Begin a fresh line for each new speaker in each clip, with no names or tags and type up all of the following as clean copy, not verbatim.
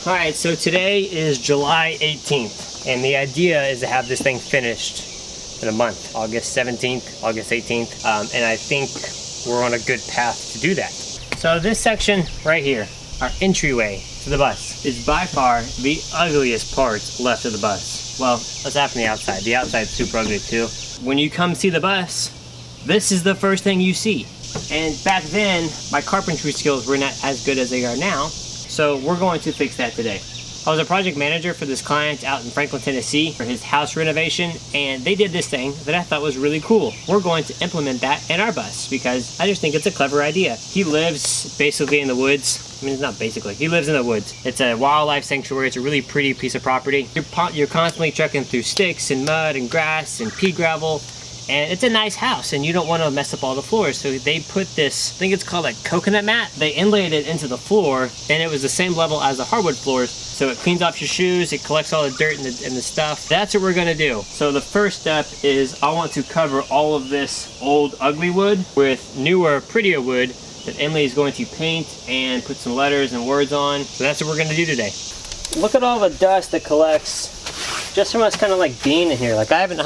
Alright, so today is July 18th, and the idea is to have this thing finished in a month, August 17th, August 18th, and I think we're on a good path to do that. So this section right here, our entryway to the bus, is by far the ugliest part left of the bus. Well, let's half from the outside. The outside's super ugly too. When you come see the bus, this is the first thing you see. And back then, my carpentry skills were not as good as they are now. So we're going to fix that today. I was a project manager for this client out in Franklin, Tennessee for his house renovation, and they did this thing that I thought was really cool. We're going to implement that in our bus because I just think it's a clever idea. He lives basically in the woods. I mean, it's not basically. He lives in the woods. It's a wildlife sanctuary. It's a really pretty piece of property. You're constantly trekking through sticks and mud and grass and pea gravel. And it's a nice house, and you don't want to mess up all the floors. So they put this, I think it's called like coconut mat. They inlaid it into the floor, and it was the same level as the hardwood floors. So it cleans off your shoes, it collects all the dirt and the stuff. That's what we're gonna do. So the first step is I want to cover all of this old ugly wood with newer, prettier wood that Emily is going to paint and put some letters and words on. So that's what we're gonna do today. Look at all the dust that collects just from us kind of like being in here. Like I haven't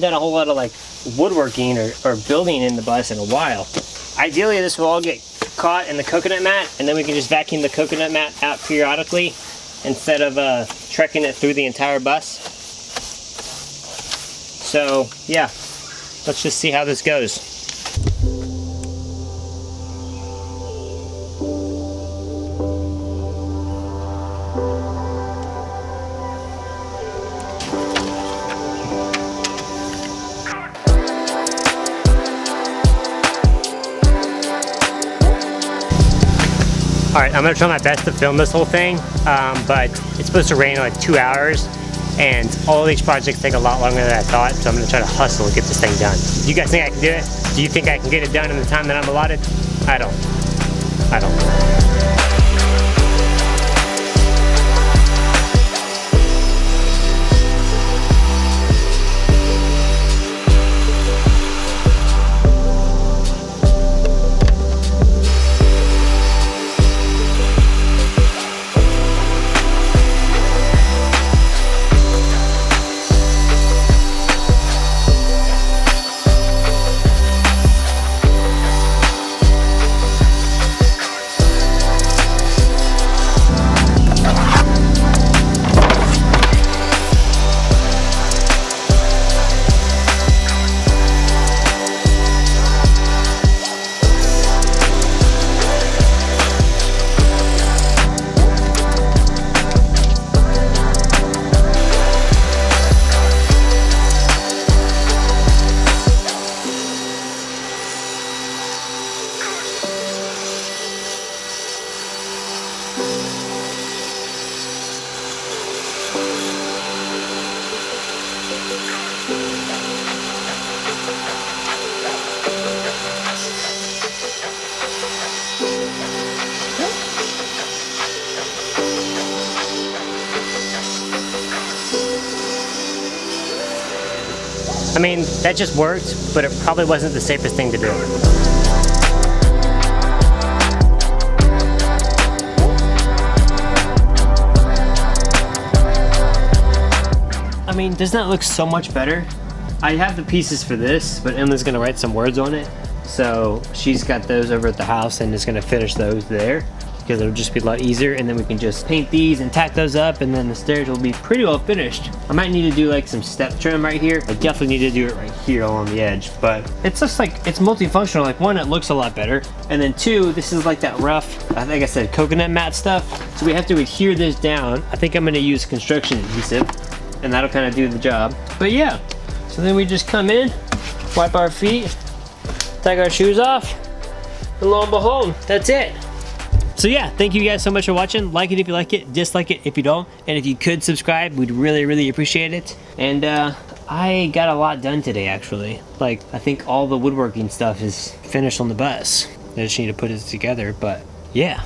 done a whole lot of like woodworking or building in the bus in a while. Ideally this will all get caught in the coconut mat, and then we can just vacuum the coconut mat out periodically instead of trekking it through the entire bus. So yeah, let's just see how this goes. Alright, I'm going to try my best to film this whole thing, but it's supposed to rain in like 2 hours, and all these projects take a lot longer than I thought, so I'm going to try to hustle and get this thing done. Do you guys think I can do it? Do you think I can get it done in the time that I'm allotted? I don't. I mean, that just worked, but it probably wasn't the safest thing to do. I mean, doesn't that look so much better? I have the pieces for this, but Emily's gonna write some words on it. So she's got those over at the house and is gonna finish those there, because it'll just be a lot easier, and then we can just paint these and tack those up, and then the stairs will be pretty well finished. I might need to do like some step trim right here. I definitely need to do it right here along the edge, but it's just like, it's multifunctional. Like one, it looks a lot better, and then two, this is like that rough, I think I said coconut mat stuff, so we have to adhere this down. I think I'm gonna use construction adhesive, and that'll kind of do the job. But yeah, so then we just come in, wipe our feet, take our shoes off, and lo and behold, that's it. So yeah, thank you guys so much for watching. Like it if you like it, dislike it if you don't, and if you could subscribe, we'd really appreciate it. And I got a lot done today actually. Like, I think all the woodworking stuff is finished on the bus. I just need to put it together, but yeah.